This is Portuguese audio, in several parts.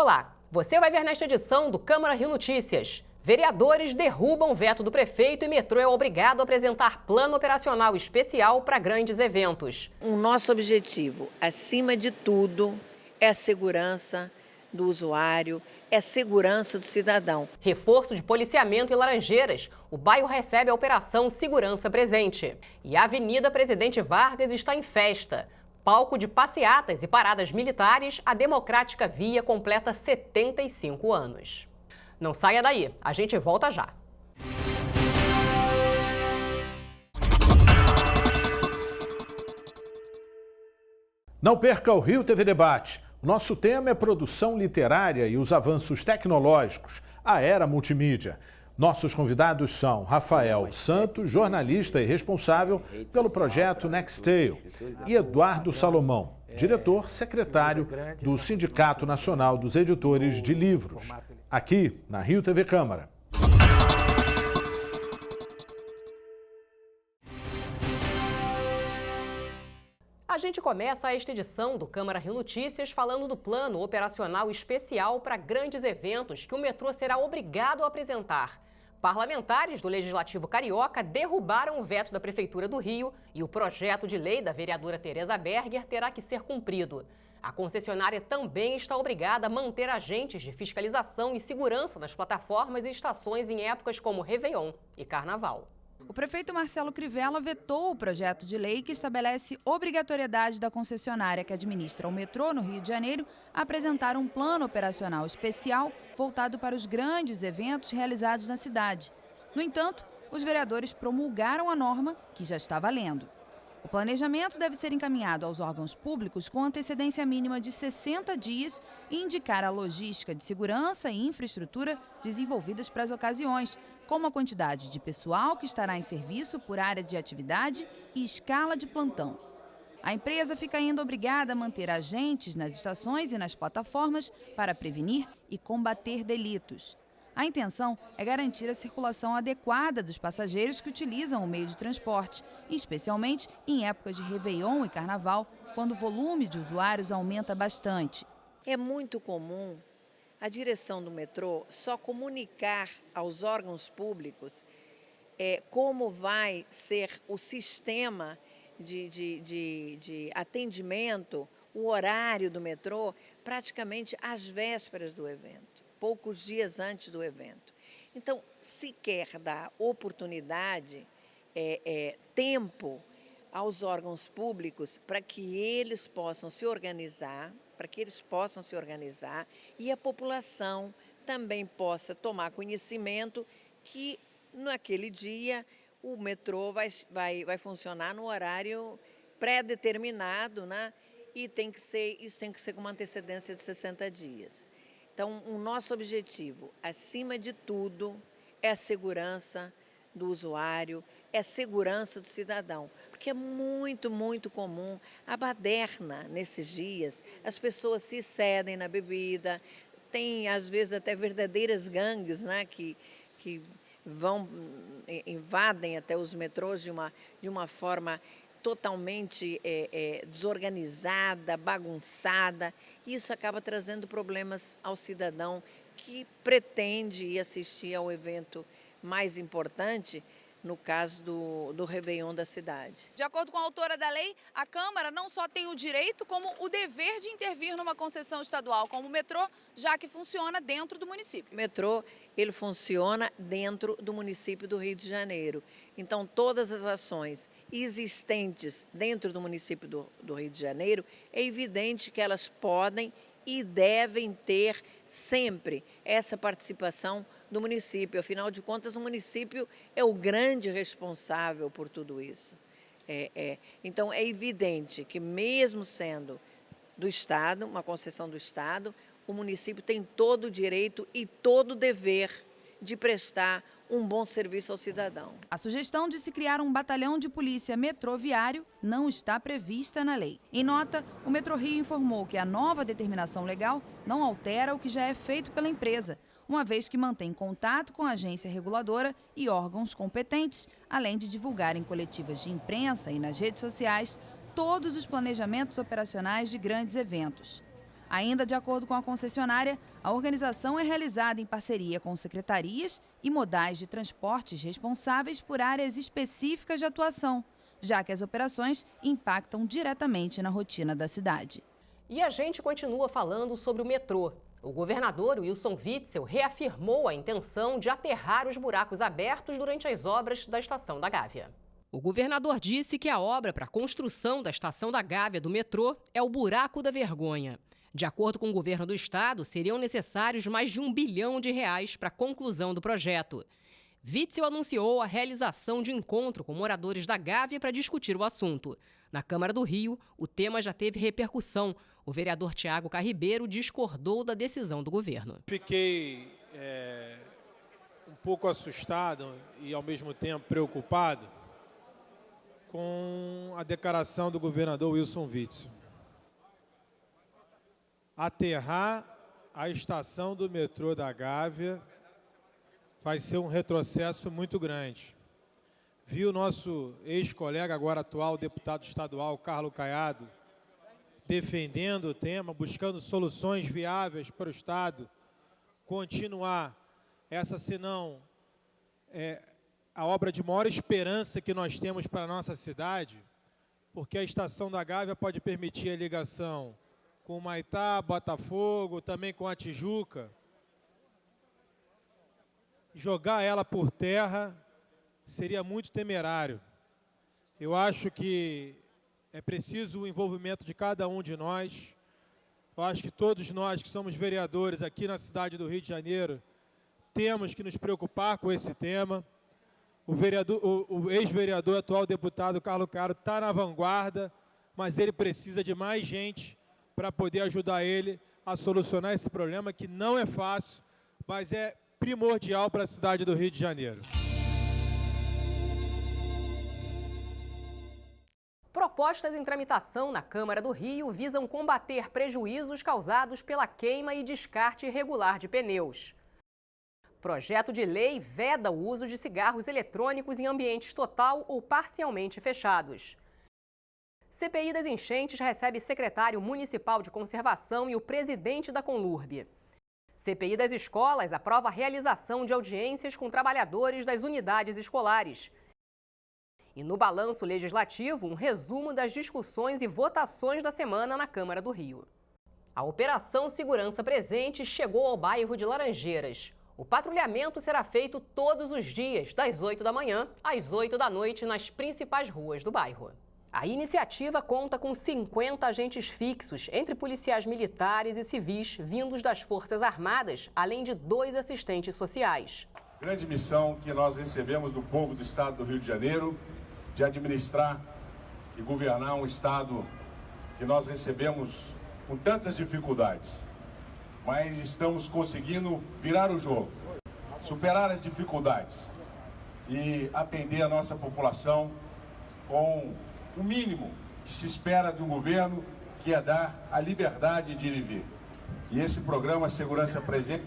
Olá, você vai ver nesta edição do Câmara Rio Notícias. Vereadores derrubam veto do prefeito e metrô é obrigado a apresentar plano operacional especial para grandes eventos. O nosso objetivo, acima de tudo, é a segurança do usuário, é a segurança do cidadão. Reforço de policiamento em Laranjeiras. O bairro recebe a Operação Segurança Presente. E a Avenida Presidente Vargas está em festa. Palco de passeatas e paradas militares, a Democrática Via completa 75 anos. Não saia daí, a gente volta já. Não perca o Rio TV Debate. O nosso tema é produção literária e os avanços tecnológicos, a era multimídia. Nossos convidados são Rafael Santos, jornalista e responsável pelo projeto Nextale, e Eduardo Salomão, diretor-secretário do Sindicato Nacional dos Editores de Livros, aqui na Rio TV Câmara. A gente começa esta edição do Câmara Rio Notícias falando do plano operacional especial para grandes eventos que o metrô será obrigado a apresentar. Parlamentares do Legislativo Carioca derrubaram o veto da Prefeitura do Rio e o projeto de lei da vereadora Tereza Berger terá que ser cumprido. A concessionária também está obrigada a manter agentes de fiscalização e segurança nas plataformas e estações em épocas como Réveillon e Carnaval. O prefeito Marcelo Crivella vetou o projeto de lei que estabelece obrigatoriedade da concessionária que administra o metrô no Rio de Janeiro a apresentar um plano operacional especial voltado para os grandes eventos realizados na cidade. No entanto, os vereadores promulgaram a norma, que já está valendo. O planejamento deve ser encaminhado aos órgãos públicos com antecedência mínima de 60 dias e indicar a logística de segurança e infraestrutura desenvolvidas para as ocasiões, como a quantidade de pessoal que estará em serviço por área de atividade e escala de plantão. A empresa fica ainda obrigada a manter agentes nas estações e nas plataformas para prevenir e combater delitos. A intenção é garantir a circulação adequada dos passageiros que utilizam o meio de transporte, especialmente em épocas de Réveillon e Carnaval, quando o volume de usuários aumenta bastante. É muito comum a direção do metrô só comunicar aos órgãos públicos como vai ser o sistema de atendimento, o horário do metrô, praticamente às vésperas do evento, poucos dias antes do evento. Então, se quer dar oportunidade, tempo aos órgãos públicos para que eles possam se organizar, e a população também possa tomar conhecimento que naquele dia o metrô vai funcionar no horário pré-determinado, né? E isso tem que ser com uma antecedência de 60 dias. Então, o nosso objetivo, acima de tudo, é a segurança do usuário, é a segurança do cidadão. Porque é muito, muito comum a baderna nesses dias, as pessoas se excedem na bebida, tem às vezes até verdadeiras gangues, né, que invadem até os metrôs de uma forma totalmente desorganizada, bagunçada. Isso acaba trazendo problemas ao cidadão que pretende ir assistir ao evento mais importante, no caso do Réveillon da cidade. De acordo com a autora da lei, a Câmara não só tem o direito, como o dever de intervir numa concessão estadual como o metrô, já que funciona dentro do município. O metrô, ele funciona dentro do município do Rio de Janeiro. Então, todas as ações existentes dentro do município do Rio de Janeiro, é evidente que elas podem e devem ter sempre essa participação do município. Afinal de contas, o município é o grande responsável por tudo isso. Então, é evidente que mesmo sendo do Estado, uma concessão do Estado, o município tem todo o direito e todo o dever de prestar um bom serviço ao cidadão. A sugestão de se criar um batalhão de polícia metroviário não está prevista na lei. Em nota, o Metrorio informou que a nova determinação legal não altera o que já é feito pela empresa, uma vez que mantém contato com a agência reguladora e órgãos competentes, além de divulgar em coletivas de imprensa e nas redes sociais todos os planejamentos operacionais de grandes eventos. Ainda de acordo com a concessionária, a organização é realizada em parceria com secretarias e modais de transportes responsáveis por áreas específicas de atuação, já que as operações impactam diretamente na rotina da cidade. E a gente continua falando sobre o metrô. O governador Wilson Witzel reafirmou a intenção de aterrar os buracos abertos durante as obras da Estação da Gávea. O governador disse que a obra para a construção da Estação da Gávea do metrô é o Buraco da Vergonha. De acordo com o governo do estado, seriam necessários mais de R$1 bilhão para a conclusão do projeto. Witzel anunciou a realização de encontro com moradores da Gávea para discutir o assunto. Na Câmara do Rio, o tema já teve repercussão. O vereador Tiago Carribeiro discordou da decisão do governo. Fiquei um pouco assustado e, ao mesmo tempo, preocupado com a declaração do governador Wilson Witzel. Aterrar a estação do metrô da Gávea vai ser um retrocesso muito grande. Vi o nosso ex-colega, agora atual deputado estadual, Carlos Caiado, defendendo o tema, buscando soluções viáveis para o estado continuar essa, senão a obra de maior esperança que nós temos para a nossa cidade, porque a estação da Gávea pode permitir a ligação com Maitá, Botafogo, também com a Tijuca. Jogar ela por terra seria muito temerário. Eu acho que é preciso o envolvimento de cada um de nós. Eu acho que todos nós que somos vereadores aqui na cidade do Rio de Janeiro temos que nos preocupar com esse tema. O ex-vereador, atual deputado Carlos Caro está na vanguarda, mas ele precisa de mais gente para poder ajudar ele a solucionar esse problema, que não é fácil, mas é primordial para a cidade do Rio de Janeiro. Propostas em tramitação na Câmara do Rio visam combater prejuízos causados pela queima e descarte irregular de pneus. Projeto de lei veda o uso de cigarros eletrônicos em ambientes total ou parcialmente fechados. CPI das enchentes recebe secretário municipal de conservação e o presidente da Conlurb. CPI das escolas aprova a realização de audiências com trabalhadores das unidades escolares. E no balanço legislativo, um resumo das discussões e votações da semana na Câmara do Rio. A Operação Segurança Presente chegou ao bairro de Laranjeiras. O patrulhamento será feito todos os dias, das 8 da manhã às 8 da noite, nas principais ruas do bairro. A iniciativa conta com 50 agentes fixos, entre policiais militares e civis, vindos das Forças Armadas, além de 2 assistentes sociais. Grande missão que nós recebemos do povo do estado do Rio de Janeiro, de administrar e governar um estado que nós recebemos com tantas dificuldades. Mas estamos conseguindo virar o jogo, superar as dificuldades e atender a nossa população com o mínimo que se espera de um governo, que é dar a liberdade de ir e vir. E esse programa Segurança Presente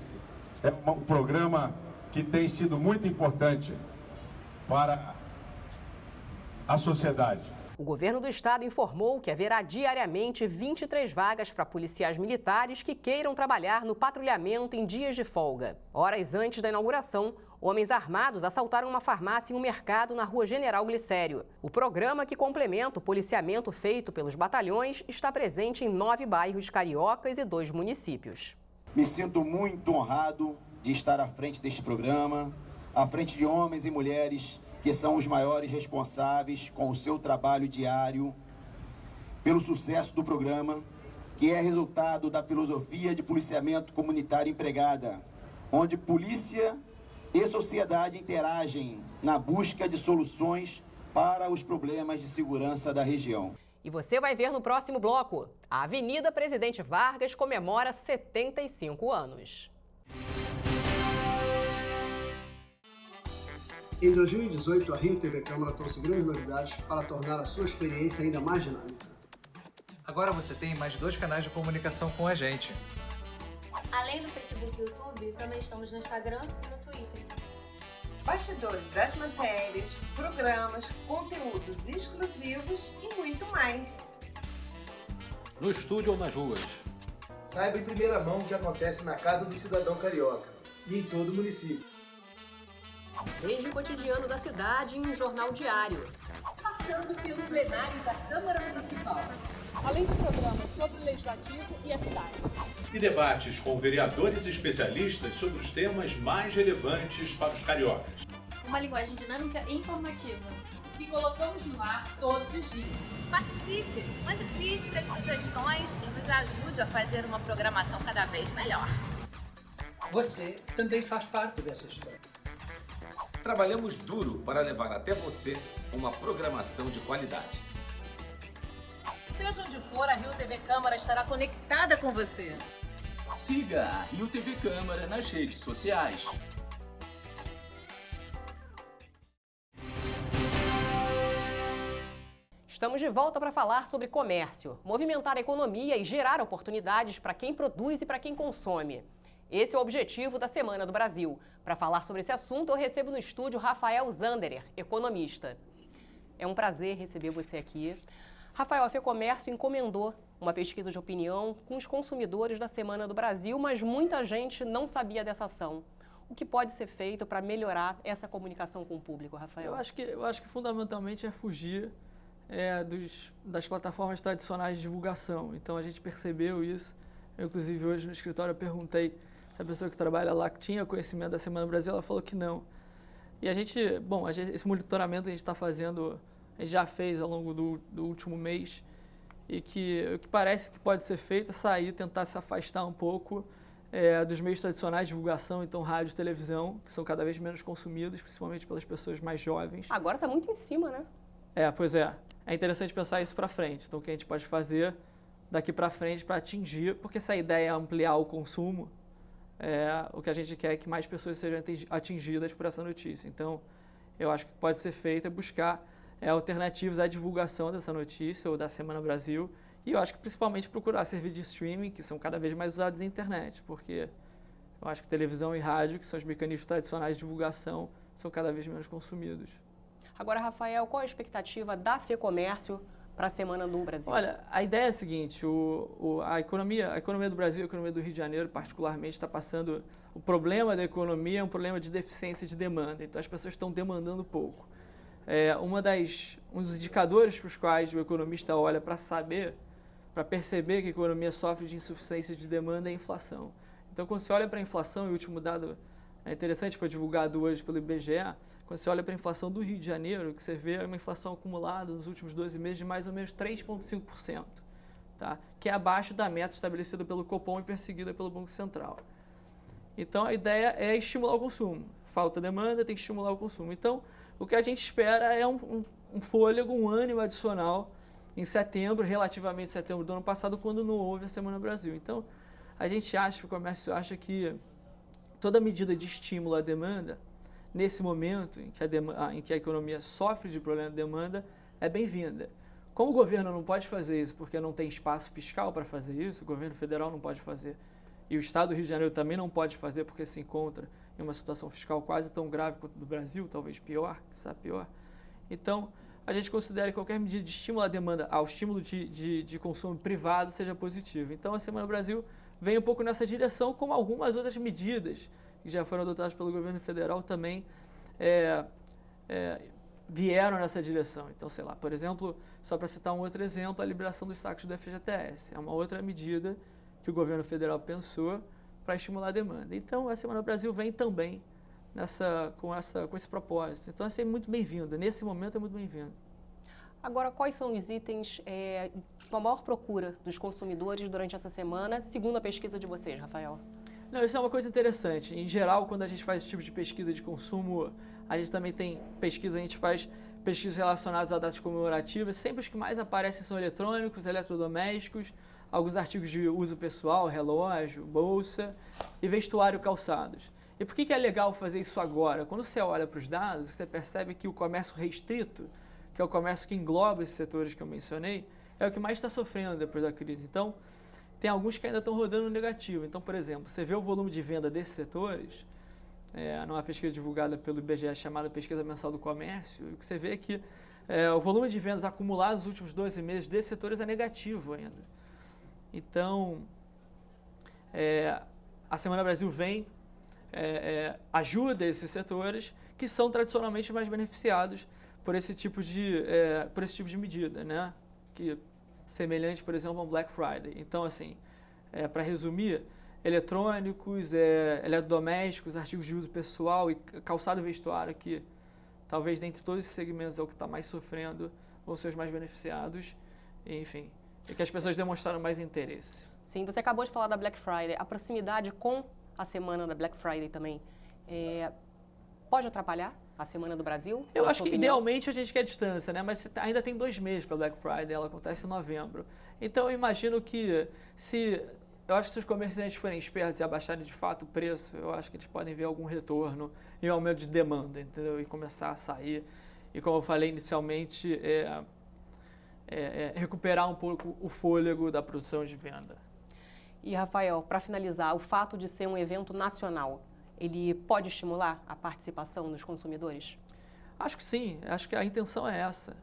é um programa que tem sido muito importante para a sociedade. O governo do estado informou que haverá diariamente 23 vagas para policiais militares que queiram trabalhar no patrulhamento em dias de folga. Horas antes da inauguração, homens armados assaltaram uma farmácia e um mercado na Rua General Glicério. O programa, que complementa o policiamento feito pelos batalhões, está presente em 9 bairros cariocas e 2 municípios. Me sinto muito honrado de estar à frente deste programa, à frente de homens e mulheres que são os maiores responsáveis com o seu trabalho diário pelo sucesso do programa, que é resultado da filosofia de policiamento comunitário empregada, onde polícia e sociedade interagem na busca de soluções para os problemas de segurança da região. E você vai ver no próximo bloco. A Avenida Presidente Vargas comemora 75 anos. Em 2018, a Rio TV Câmara trouxe grandes novidades para tornar a sua experiência ainda mais dinâmica. Agora você tem mais 2 canais de comunicação com a gente. Além do Facebook e YouTube, também estamos no Instagram e no Twitter. Bastidores das matérias, programas, conteúdos exclusivos e muito mais. No estúdio ou nas ruas. Saiba em primeira mão o que acontece na casa do cidadão carioca e em todo o município. Desde o cotidiano da cidade em um jornal diário. Passando pelo plenário da Câmara Municipal. Além de programas sobre o Legislativo e a cidade. E debates com vereadores e especialistas sobre os temas mais relevantes para os cariocas. Uma linguagem dinâmica e informativa. Que colocamos no ar todos os dias. Participe, mande críticas, sugestões e nos ajude a fazer uma programação cada vez melhor. Você também faz parte dessa história. Trabalhamos duro para levar até você uma programação de qualidade. Seja onde for, a Rio TV Câmara estará conectada com você. Siga a Rio TV Câmara nas redes sociais. Estamos de volta para falar sobre comércio, movimentar a economia e gerar oportunidades para quem produz e para quem consome. Esse é o objetivo da Semana do Brasil. Para falar sobre esse assunto, eu recebo no estúdio Rafael Zanderer, economista. É um prazer receber você aqui. Rafael, a FEComércio encomendou uma pesquisa de opinião com os consumidores da Semana do Brasil, mas muita gente não sabia dessa ação. O que pode ser feito para melhorar essa comunicação com o público, Rafael? Eu acho que fundamentalmente é fugir das plataformas tradicionais de divulgação. Então a gente percebeu isso. Eu, inclusive, hoje no escritório eu perguntei se a pessoa que trabalha lá tinha conhecimento da Semana do Brasil, ela falou que não. E esse monitoramento a gente está fazendo, a gente já fez ao longo do último mês, e que o que parece que pode ser feito é sair, tentar se afastar um pouco dos meios tradicionais de divulgação, então rádio e televisão, que são cada vez menos consumidos, principalmente pelas pessoas mais jovens. Agora está muito em cima, né? Pois é. É interessante pensar isso para frente. Então, o que a gente pode fazer daqui para frente para atingir, porque essa ideia é ampliar o consumo, o que a gente quer é que mais pessoas sejam atingidas por essa notícia. Então, eu acho que o que pode ser feito é buscar alternativas à divulgação dessa notícia ou da Semana Brasil, e eu acho que principalmente procurar serviços de streaming, que são cada vez mais usados na internet, porque eu acho que televisão e rádio, que são os mecanismos tradicionais de divulgação, são cada vez menos consumidos. Agora, Rafael, qual a expectativa da FEComércio para a Semana do Brasil? Olha, a ideia é a seguinte, a economia do Brasil, a economia do Rio de Janeiro, particularmente, está passando... O problema da economia é um problema de deficiência de demanda, então as pessoas estão demandando pouco. Um dos indicadores para os quais o economista olha para perceber que a economia sofre de insuficiência de demanda é a inflação. Então, quando você olha para a inflação, e o último dado interessante, foi divulgado hoje pelo IBGE, quando você olha para a inflação do Rio de Janeiro, que você vê uma inflação acumulada nos últimos 12 meses de mais ou menos 3,5%, tá? Que é abaixo da meta estabelecida pelo Copom e perseguida pelo Banco Central. Então, a ideia é estimular o consumo. Falta demanda, tem que estimular o consumo. Então, o que a gente espera é um fôlego, um ânimo adicional em setembro, relativamente setembro do ano passado, quando não houve a Semana Brasil. Então, a gente acha, o comércio acha que toda medida de estímulo à demanda, nesse momento em que a economia sofre de problema de demanda, é bem-vinda. Como o governo não pode fazer isso porque não tem espaço fiscal para fazer isso, o governo federal não pode fazer, e o Estado do Rio de Janeiro também não pode fazer porque se encontra em uma situação fiscal quase tão grave quanto a do Brasil, talvez pior, sabe, pior. Então, a gente considera que qualquer medida de estímulo à demanda, ao estímulo de consumo privado, seja positivo. Então, a Semana Brasil vem um pouco nessa direção, como algumas outras medidas que já foram adotadas pelo governo federal também vieram nessa direção. Então, sei lá, por exemplo, só para citar um outro exemplo, a liberação dos sacos do FGTS. É uma outra medida que o governo federal pensou para estimular a demanda. Então, a Semana Brasil vem também com esse propósito. Então, assim, é muito bem-vindo. Nesse momento, é muito bem-vindo. Agora, quais são os itens com a maior procura dos consumidores durante essa semana, segundo a pesquisa de vocês, Rafael? Não, isso é uma coisa interessante. Em geral, quando a gente faz esse tipo de pesquisa de consumo, a gente também tem pesquisa, a gente faz pesquisas relacionadas a datas comemorativas. Sempre os que mais aparecem são eletrônicos, eletrodomésticos, alguns artigos de uso pessoal, relógio, bolsa e vestuário, calçados. E por que é legal fazer isso agora? Quando você olha para os dados, você percebe que o comércio restrito, que é o comércio que engloba esses setores que eu mencionei, é o que mais está sofrendo depois da crise. Então, tem alguns que ainda estão rodando no negativo. Então, por exemplo, você vê o volume de venda desses setores, numa pesquisa divulgada pelo IBGE chamada Pesquisa Mensal do Comércio, o que você vê é que o volume de vendas acumulado nos últimos 12 meses desses setores é negativo ainda. Então, a Semana Brasil vem, ajuda esses setores que são tradicionalmente mais beneficiados por esse tipo de medida, né? Que semelhante, por exemplo, ao Black Friday. Então, assim, para resumir, eletrônicos, eletrodomésticos, artigos de uso pessoal e calçado e vestuário, que talvez dentre todos esses segmentos é o que está mais sofrendo, vão ser os mais beneficiados, enfim, e que as pessoas demonstraram mais interesse. Sim, você acabou de falar da Black Friday, a proximidade com a semana da Black Friday também pode atrapalhar a Semana do Brasil? Eu acho que idealmente a gente quer distância, né? Mas ainda tem 2 meses para Black Friday, ela acontece em novembro. Então eu imagino que se os comerciantes forem espertos e abaixarem de fato o preço, eu acho que eles podem ver algum retorno e aumento de demanda, entendeu? E começar a sair. E como eu falei inicialmente, recuperar um pouco o fôlego da produção de venda. E, Rafael, para finalizar, o fato de ser um evento nacional, ele pode estimular a participação dos consumidores? Acho que sim, acho que a intenção é essa.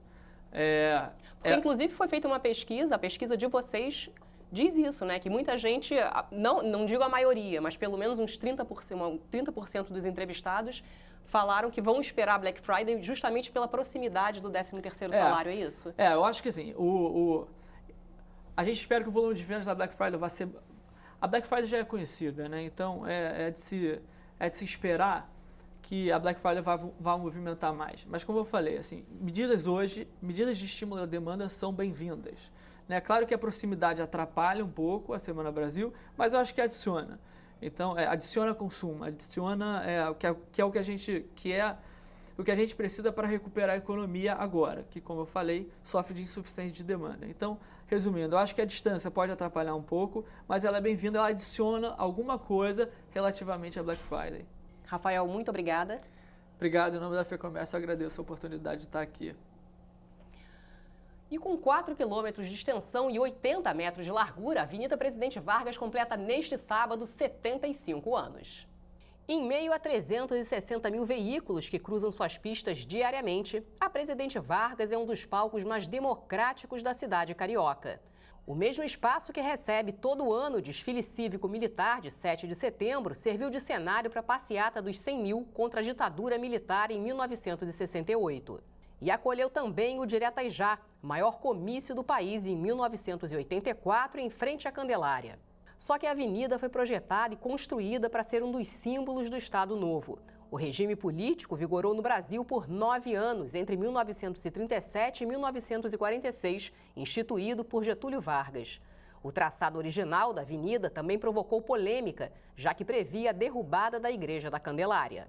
Porque, inclusive, foi feita uma pesquisa, a pesquisa de vocês diz isso, né? Que muita gente, não digo a maioria, mas pelo menos uns 30% dos entrevistados falaram que vão esperar a Black Friday justamente pela proximidade do 13º salário, é isso? Eu acho que assim, a gente espera que o volume de vendas da Black Friday vai ser... A Black Friday já é conhecida, né? Então é de se esperar que a Black Friday vá movimentar mais. Mas como eu falei, assim, medidas de estímulo à demanda são bem-vindas. Né? Claro que a proximidade atrapalha um pouco a Semana Brasil, mas eu acho que adiciona. Então, adiciona consumo, adiciona o que a gente precisa para recuperar a economia agora, que, como eu falei, sofre de insuficiência de demanda. Então, resumindo, eu acho que a distância pode atrapalhar um pouco, mas ela é bem-vinda, ela adiciona alguma coisa relativamente à Black Friday. Rafael, muito obrigada. Obrigado, em nome da FEComércio, eu agradeço a oportunidade de estar aqui. E com 4 quilômetros de extensão e 80 metros de largura, a Avenida Presidente Vargas completa neste sábado 75 anos. Em meio a 360 mil veículos que cruzam suas pistas diariamente, a Presidente Vargas é um dos palcos mais democráticos da cidade carioca. O mesmo espaço que recebe todo ano o desfile cívico-militar de 7 de setembro serviu de cenário para a passeata dos 100 mil contra a ditadura militar em 1968. E acolheu também o Direta Já, maior comício do país em 1984, em frente à Candelária. Só que a avenida foi projetada e construída para ser um dos símbolos do Estado Novo. O regime político vigorou no Brasil por 9 anos, entre 1937 e 1946, instituído por Getúlio Vargas. O traçado original da avenida também provocou polêmica, já que previa a derrubada da Igreja da Candelária.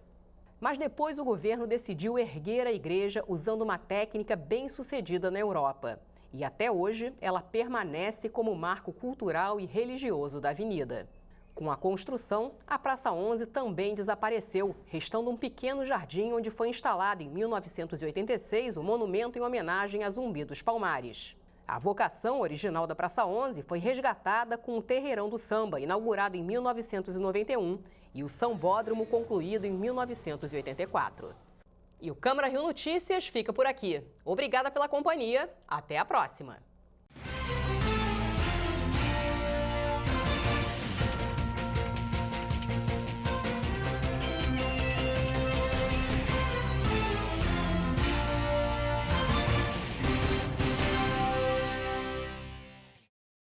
Mas depois o governo decidiu erguer a igreja usando uma técnica bem sucedida na Europa. E até hoje ela permanece como marco cultural e religioso da avenida. Com a construção, a Praça 11 também desapareceu, restando um pequeno jardim onde foi instalado em 1986 o monumento em homenagem a Zumbi dos Palmares. A vocação original da Praça 11 foi resgatada com o Terreirão do Samba, inaugurado em 1991, e o Sambódromo concluído em 1984. E o Câmara Rio Notícias fica por aqui. Obrigada pela companhia. Até a próxima!